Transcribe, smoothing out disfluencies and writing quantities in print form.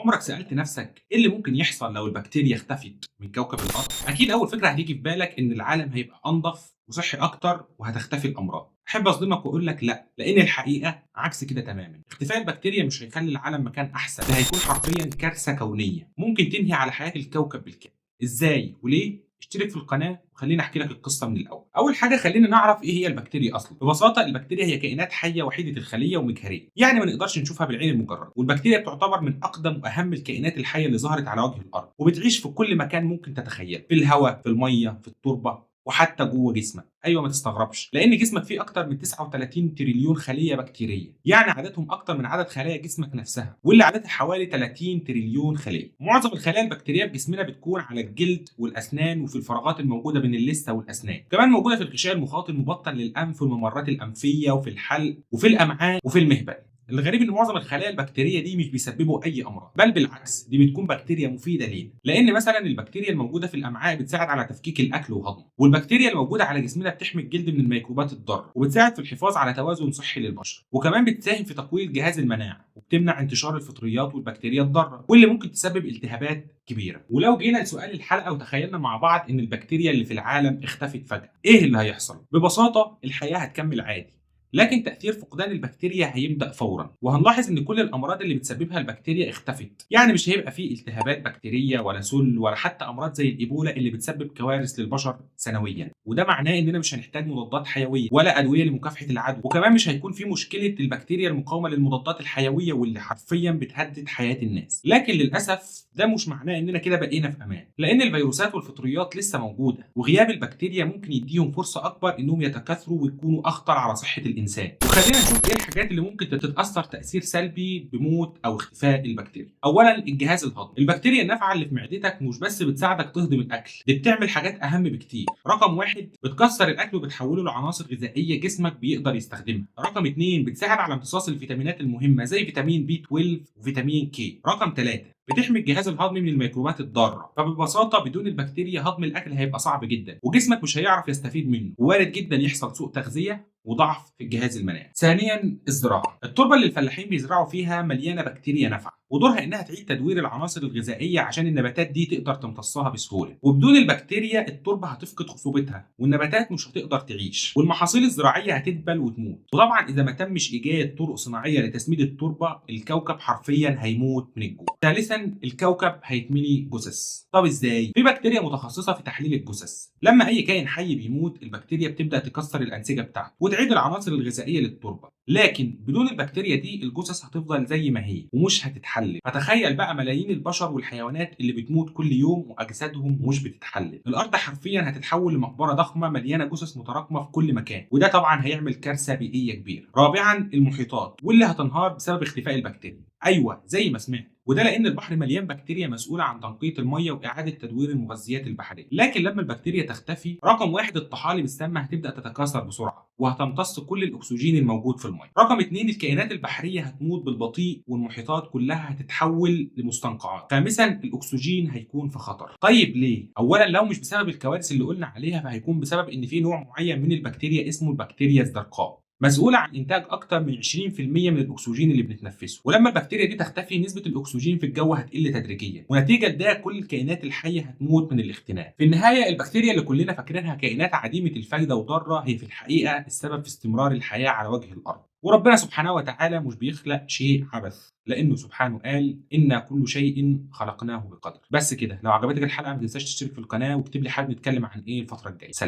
عمرك سألت نفسك ايه اللي ممكن يحصل لو البكتيريا اختفت من كوكب الأرض؟ أكيد أول فكرة هتيجي في بالك إن العالم هيبقى أنظف وصحي أكتر وهتختفي الأمراض. أحب أصدمك وأقول لك لا، لأن الحقيقة عكس كده تماما. اختفاء البكتيريا مش هيخلي العالم مكان أحسن، ده هيكون حرفيا كارثة كونية ممكن تنهي على حياة الكوكب بالكامل. إزاي وليه؟ اشترك في القناة وخليني احكي لك القصة من الأول. أول حاجة خلينا نعرف إيه هي البكتيريا أصلا. ببساطة البكتيريا هي كائنات حية وحيدة الخلية ومجهرية، يعني ما نقدرش نشوفها بالعين المجردة، والبكتيريا بتعتبر من أقدم وأهم الكائنات الحية اللي ظهرت على وجه الأرض، وبتعيش في كل مكان ممكن تتخيل، في الهواء، في المية، في التربة، وحتى جوه جسمك. ايوه ما تستغربش، لان جسمك فيه اكتر من 39 تريليون خليه بكتيريه، يعني عددهم اكتر من عدد خلايا جسمك نفسها، واللي عددها حوالي 30 تريليون خليه. معظم الخلايا البكتيريه في جسمنا بتكون على الجلد والاسنان وفي الفراغات الموجوده بين اللثه والاسنان، كمان موجوده في الغشاء المخاطي المبطن للانف والممرات الانفيه وفي الحلق وفي الامعاء وفي المهبل. الغريب ان معظم الخلايا البكتيريه دي مش بيسببوا اي امراض، بل بالعكس دي بتكون بكتيريا مفيده لينا، لان مثلا البكتيريا الموجوده في الامعاء بتساعد على تفكيك الاكل وهضمه، والبكتيريا الموجوده على جسمنا بتحمي الجلد من الميكروبات الضاره، وبتساعد في الحفاظ على توازن صحي للبشر، وكمان بتساهم في تقويه جهاز المناعه، وبتمنع انتشار الفطريات والبكتيريا الضاره واللي ممكن تسبب التهابات كبيره. ولو جينا لسؤال الحلقه وتخيلنا مع بعض ان البكتيريا اللي في العالم اختفت فجاه، ايه اللي هيحصل؟ ببساطه الحياه هتكمل عادي، لكن تأثير فقدان البكتيريا هيبدأ فورا، وهنلاحظ ان كل الامراض اللي بتسببها البكتيريا اختفت، يعني مش هيبقى فيه التهابات بكتيريه ولا سل ولا حتى امراض زي الايبولا اللي بتسبب كوارث للبشر سنويا، وده معناه اننا مش هنحتاج مضادات حيويه ولا ادويه لمكافحه العدوى، وكمان مش هيكون في مشكله البكتيريا المقاومه للمضادات الحيويه واللي حرفيا بتهدد حياه الناس. لكن للاسف ده مش معناه اننا كده بقينا في امان، لان الفيروسات والفطريات لسه موجوده، وغياب البكتيريا ممكن يديهم فرصه اكبر انهم يتكاثروا ويكونوا اخطر على صحه الانسان. وخلينا نشوف ايه الحاجات اللي ممكن تتاثر تاثير سلبي بموت او اختفاء البكتيريا. اولا الجهاز الهضمي. البكتيريا النافعه اللي في معدتك مش بس بتساعدك تهضم الاكل، دي بتعمل حاجات اهم بكتير. رقم واحد بتكسر الاكل وبتحوله لعناصر غذائيه جسمك بيقدر يستخدمها. رقم اتنين بتساعد على امتصاص الفيتامينات المهمه زي فيتامين بي 12 وفيتامين كي. رقم ثلاثة بتحمي الجهاز الهضمي من الميكروبات الضاره، فببساطه بدون البكتيريا هضم الاكل هيبقى صعب جدا وجسمك مش هيعرف يستفيد منه، ووارد جدا يحصل سوء تغذيه وضعف في الجهاز المناعي. ثانيا الزراعه. التربه اللي الفلاحين بيزرعوا فيها مليانه بكتيريا نافعه، ودورها انها تعيد تدوير العناصر الغذائيه عشان النباتات دي تقدر تمتصها بسهوله، وبدون البكتيريا التربه هتفقد خصوبتها والنباتات مش هتقدر تعيش، والمحاصيل الزراعيه هتدبل وتموت. وطبعا اذا ما تمش ايجاد طرق صناعيه لتسميد التربه الكوكب حرفيا هيموت من الجوع. ثالثا الكوكب هيتملي جثث. طب ازاي؟ في بكتيريا متخصصه في تحليل الجثث. لما اي كائن حي بيموت البكتيريا بتبدا تكسر الانسجه بتاعته وتعيد العناصر الغذائيه للتربه، لكن بدون البكتيريا دي الجثث هتفضل زي ما هي ومش هتتحلل. فتخيل بقى ملايين البشر والحيوانات اللي بتموت كل يوم واجسادهم مش بتتحلل. الارض حرفيا هتتحول لمقبره ضخمه مليانه جثث متراكمه في كل مكان، وده طبعا هيعمل كارثه بيئيه كبيره. رابعا المحيطات واللي هتنهار بسبب اختفاء البكتيريا. ايوه زي ما سمعت، وده لان البحر مليان بكتيريا مسؤوله عن تنقيه الميه واعاده تدوير المغذيات البحريه. لكن لما البكتيريا تختفي، رقم واحد الطحالب السامه هتبدا تتكاثر بسرعه وهتمتص كل الاكسجين الموجود في الميه. رقم اتنين الكائنات البحريه هتموت بالبطيء والمحيطات كلها هتتحول لمستنقعات. خامسا الاكسجين هيكون في خطر. طيب ليه؟ اولا لو مش بسبب الكوارث اللي قلنا عليها فهيكون بسبب ان في نوع معين من البكتيريا اسمه البكتيريا الزرقاء، مسؤولة عن إنتاج أكتر من 20% من الأكسجين اللي بنتنفسه، ولما البكتيريا دي تختفي نسبة الأكسجين في الجو هتقل تدريجيا، ونتيجة لده كل الكائنات الحية هتموت من الاختناق. في النهاية البكتيريا اللي كلنا فاكرينها كائنات عديمة الفايدة وضارة هي في الحقيقة السبب في استمرار الحياة على وجه الأرض. وربنا سبحانه وتعالى مش بيخلق شيء عبث، لأنه سبحانه قال إنا كل شيء خلقناه بقدر. بس كده، لو عجبتك الحلقة ما تنساش تشترك في القناة واكتب لي حابب نتكلم عن إيه الفترة الجاية. سلام.